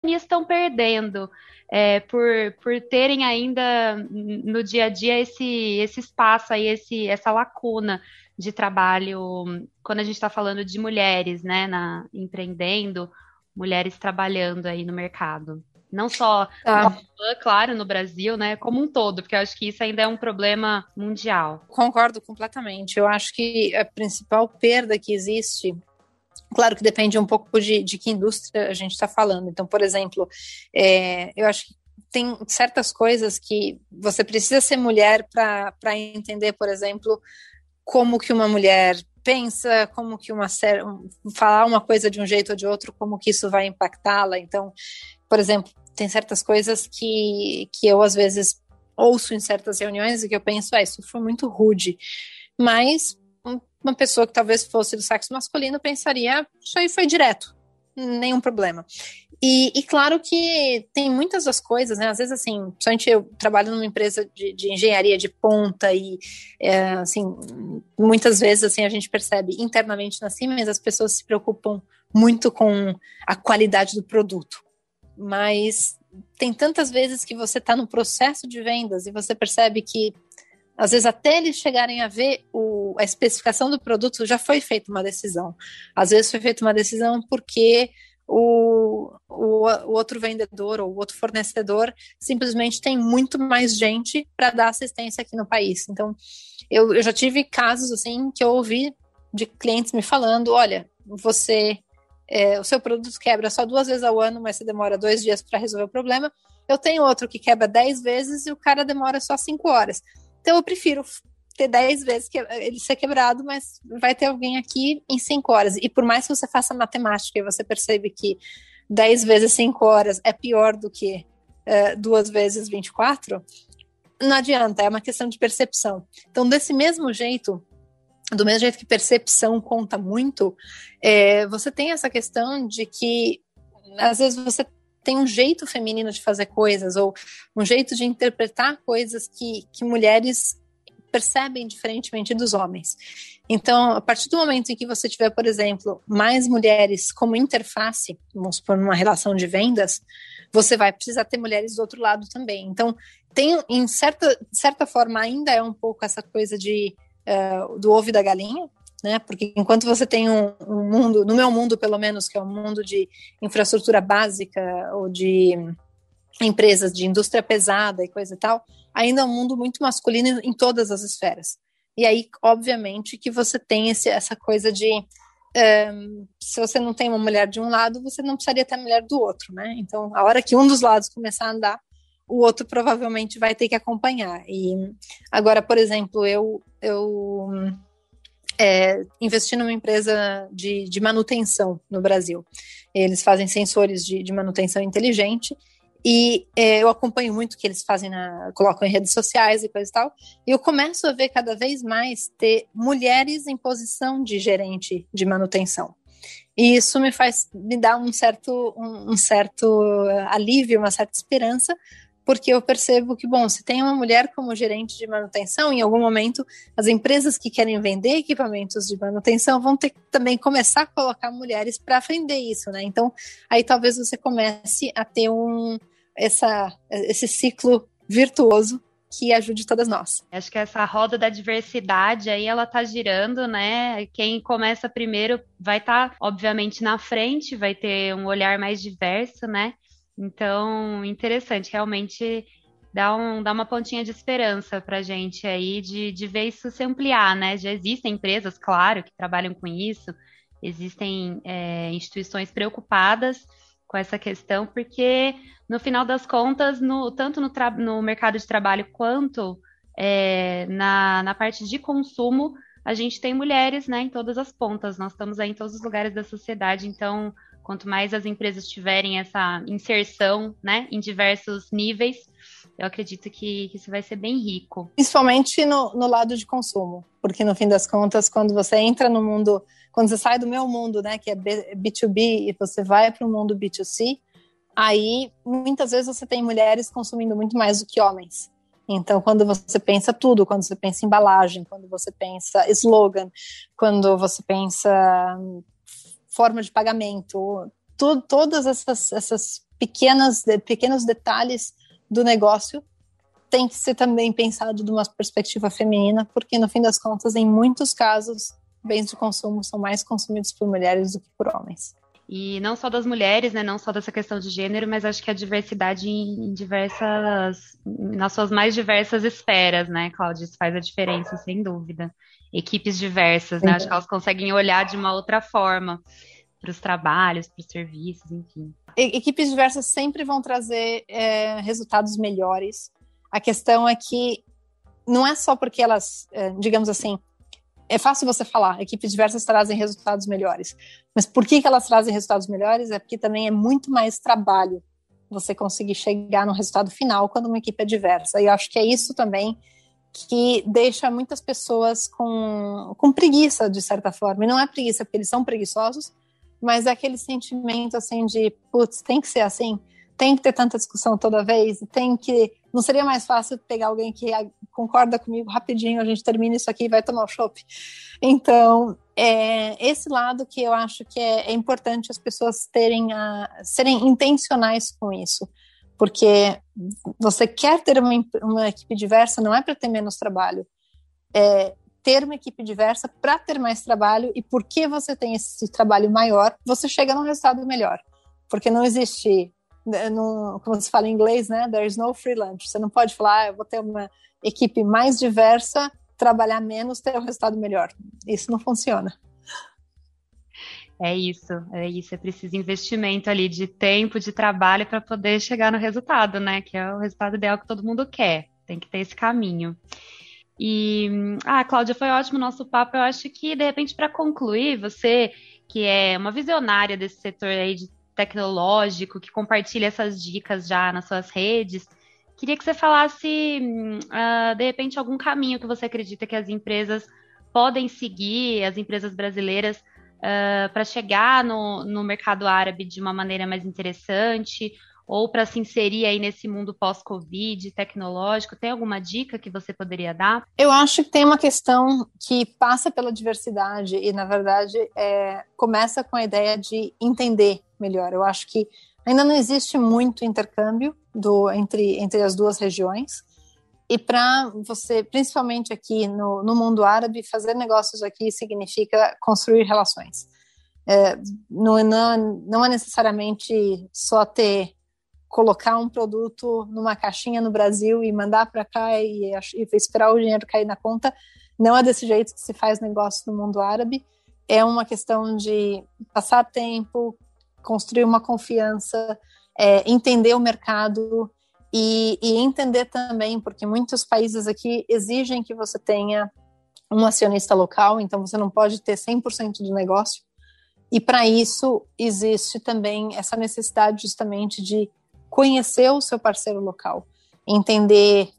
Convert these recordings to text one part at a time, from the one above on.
estão perdendo por terem ainda no dia a dia esse espaço aí, essa lacuna de trabalho, quando a gente está falando de mulheres, né, empreendendo, mulheres trabalhando aí no mercado. Não só, Tá, claro, no Brasil, né, como um todo, porque eu acho que isso ainda é um problema mundial. concordo completamente. Eu acho que a principal perda que existe, claro que depende um pouco de que indústria a gente está falando. Então, por exemplo, eu acho que tem certas coisas que você precisa ser mulher para entender, por exemplo, como que uma mulher pensa, como que falar uma coisa de um jeito ou de outro, como que isso vai impactá-la. Então, por exemplo, tem certas coisas que eu às vezes ouço em certas reuniões e que eu penso, isso foi muito rude. Mas uma pessoa que talvez fosse do sexo masculino pensaria, isso aí foi direto, nenhum problema. E claro que tem muitas das coisas, né? Às vezes, assim, principalmente eu trabalho numa empresa de engenharia de ponta e, assim, muitas vezes, assim, a gente percebe internamente na Siemens as pessoas se preocupam muito com a qualidade do produto. Mas tem tantas vezes que você está no processo de vendas e você percebe que às vezes, até eles chegarem a ver a especificação do produto, já foi feita uma decisão. Às vezes, foi feita uma decisão porque o outro vendedor ou o outro fornecedor simplesmente tem muito mais gente para dar assistência aqui no país. Então, eu já tive casos assim que eu ouvi de clientes me falando: olha, o seu produto quebra só 2 vezes ao ano, mas você demora 2 dias para resolver o problema. Eu tenho outro que quebra 10 vezes e o cara demora só 5 horas. Então eu prefiro ter 10 vezes que ele ser quebrado, mas vai ter alguém aqui em 5 horas. E por mais que você faça matemática e você percebe que 10 vezes 5 horas é pior do que 2 vezes 24, não adianta, é uma questão de percepção. Então, desse mesmo jeito, do mesmo jeito que percepção conta muito, você tem essa questão de que às vezes você tem um jeito feminino de fazer coisas ou um jeito de interpretar coisas que mulheres percebem diferentemente dos homens. Então, a partir do momento em que você tiver, por exemplo, mais mulheres como interface, vamos supor, numa relação de vendas, você vai precisar ter mulheres do outro lado também. Então, tem, em certa forma, ainda é um pouco essa coisa do ovo e da galinha, né? Porque enquanto você tem um mundo, no meu mundo pelo menos, que é um mundo de infraestrutura básica ou de empresas de indústria pesada e coisa e tal, ainda é um mundo muito masculino em todas as esferas. E aí, obviamente, que você tem essa coisa de se você não tem uma mulher de um lado, você não precisaria ter a mulher do outro, né? Então, a hora que um dos lados começar a andar, o outro provavelmente vai ter que acompanhar. E agora, por exemplo, eu investi numa empresa de manutenção no Brasil. Eles fazem sensores de manutenção inteligente e eu acompanho muito o que eles fazem, colocam em redes sociais e coisa e tal, e eu começo a ver cada vez mais ter mulheres em posição de gerente de manutenção. E isso me dá um certo alívio, uma certa esperança, porque eu percebo que, bom, se tem uma mulher como gerente de manutenção, em algum momento as empresas que querem vender equipamentos de manutenção vão ter que também começar a colocar mulheres para vender isso, né? Então, aí talvez você comece a ter esse ciclo virtuoso que ajude todas nós. Acho que essa roda da diversidade aí, ela tá girando, né? Quem começa primeiro vai estar, obviamente, na frente, vai ter um olhar mais diverso, né? Então, interessante, realmente dá uma pontinha de esperança pra gente aí de ver isso se ampliar, né? Já existem empresas, claro, que trabalham com isso, existem instituições preocupadas com essa questão, porque no final das contas, tanto no mercado de trabalho quanto na parte de consumo, a gente tem mulheres, né, em todas as pontas. Nós estamos aí em todos os lugares da sociedade, então, quanto mais as empresas tiverem essa inserção, né, em diversos níveis, eu acredito que isso vai ser bem rico. Principalmente no lado de consumo, porque no fim das contas, quando você entra no mundo, quando você sai do meu mundo, né, que é B2B, e você vai para o mundo B2C, aí muitas vezes você tem mulheres consumindo muito mais do que homens. Então, quando você pensa tudo, quando você pensa embalagem, quando você pensa slogan, quando você pensa forma de pagamento, todas essas pequenos detalhes do negócio tem que ser também pensado de uma perspectiva feminina, porque no fim das contas, em muitos casos, bens de consumo são mais consumidos por mulheres do que por homens. E não só das mulheres, né? Não só dessa questão de gênero, mas acho que a diversidade nas suas mais diversas esferas, né, Cláudia? Isso faz a diferença, sem dúvida. Equipes diversas, né? Acho que elas conseguem olhar de uma outra forma para os trabalhos, para os serviços, enfim. Equipes diversas sempre vão trazer resultados melhores. A questão é que não é só porque elas, digamos assim, é fácil você falar, equipes diversas trazem resultados melhores. Mas por que elas trazem resultados melhores? É porque também é muito mais trabalho você conseguir chegar no resultado final quando uma equipe é diversa. E eu acho que é isso também que deixa muitas pessoas com preguiça, de certa forma. E não é preguiça porque eles são preguiçosos, mas é aquele sentimento assim de, putz, tem que ser assim, tem que ter tanta discussão toda vez, não seria mais fácil pegar alguém que concorda comigo rapidinho, a gente termina isso aqui e vai tomar o chopp. Então, esse lado que eu acho que é importante as pessoas serem intencionais com isso, porque você quer ter uma equipe diversa, não é para ter menos trabalho, ter uma equipe diversa para ter mais trabalho, e porque você tem esse trabalho maior, você chega num resultado melhor, porque não existe, como se fala em inglês, né? There is no free lunch. Você não pode falar, eu vou ter uma equipe mais diversa, trabalhar menos, ter um resultado melhor. Isso não funciona. É isso. É preciso investimento ali de tempo, de trabalho para poder chegar no resultado, né? Que é o resultado ideal que todo mundo quer. Tem que ter esse caminho. E, Cláudia, foi ótimo o nosso papo. Eu acho que, de repente, para concluir, você que é uma visionária desse setor aí tecnológico, que compartilha essas dicas já nas suas redes, queria que você falasse, de repente, algum caminho que você acredita que as empresas podem seguir, as empresas brasileiras, para chegar no mercado árabe de uma maneira mais interessante, ou para se inserir aí nesse mundo pós-Covid, tecnológico. Tem alguma dica que você poderia dar? Eu acho que tem uma questão que passa pela diversidade e, na verdade, começa com a ideia de entender melhor. Eu acho que ainda não existe muito intercâmbio entre as duas regiões, e para você, principalmente aqui no mundo árabe, fazer negócios aqui significa construir relações. Não é necessariamente só colocar um produto numa caixinha no Brasil e mandar para cá e esperar o dinheiro cair na conta. Não é desse jeito que se faz negócio no mundo árabe. É uma questão de passar tempo, construir uma confiança, entender o mercado e entender também, porque muitos países aqui exigem que você tenha um acionista local, então você não pode ter 100% do negócio. E para isso existe também essa necessidade justamente de conhecer o seu parceiro local, entender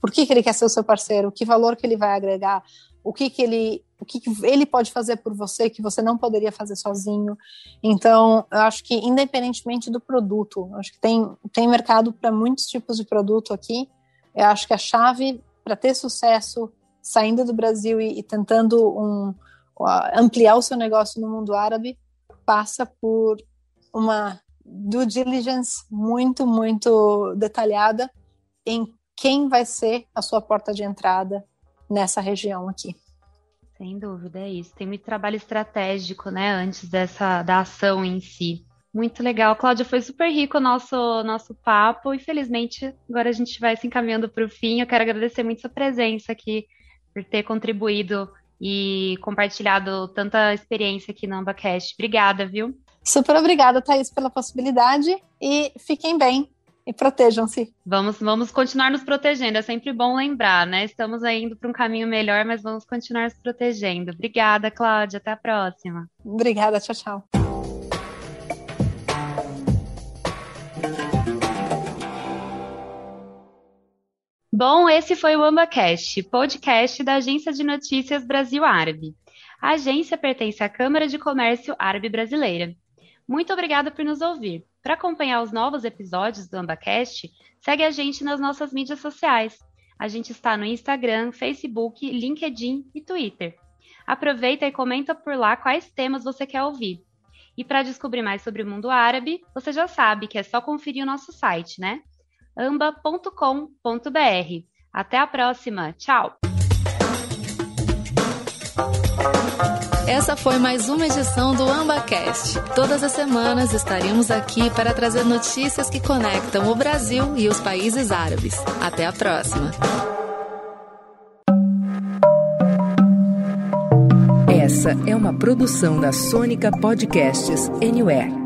por que ele quer ser o seu parceiro, que valor que ele vai agregar, o que ele pode fazer por você que você não poderia fazer sozinho. Então, eu acho que independentemente do produto, acho que tem mercado para muitos tipos de produto aqui. Eu acho que a chave para ter sucesso saindo do Brasil e tentando ampliar o seu negócio no mundo árabe passa por uma due diligence muito, muito detalhada em quem vai ser a sua porta de entrada nessa região aqui. Sem dúvida, é isso. Tem muito trabalho estratégico, né, antes da ação em si. Muito legal. Cláudia, foi super rico o nosso papo. Infelizmente, agora a gente vai se encaminhando para o fim. Eu quero agradecer muito sua presença aqui, por ter contribuído e compartilhado tanta experiência aqui no AmbaCast. Obrigada, viu? Super obrigada, Thaís, pela possibilidade, e fiquem bem e protejam-se. Vamos continuar nos protegendo, é sempre bom lembrar, né? Estamos aí indo para um caminho melhor, mas vamos continuar nos protegendo. Obrigada, Cláudia, até a próxima. Obrigada, tchau, tchau. Bom, esse foi o AmbaCast, podcast da Agência de Notícias Brasil Árabe. A agência pertence à Câmara de Comércio Árabe Brasileira. Muito obrigada por nos ouvir. Para acompanhar os novos episódios do AmbaCast, segue a gente nas nossas mídias sociais. A gente está no Instagram, Facebook, LinkedIn e Twitter. Aproveita e comenta por lá quais temas você quer ouvir. E para descobrir mais sobre o mundo árabe, você já sabe que é só conferir o nosso site, né? amba.com.br. Até a próxima. Tchau! Essa foi mais uma edição do AmbaCast. Todas as semanas estaremos aqui para trazer notícias que conectam o Brasil e os países árabes. Até a próxima. Essa é uma produção da Sônica Podcasts Anywhere.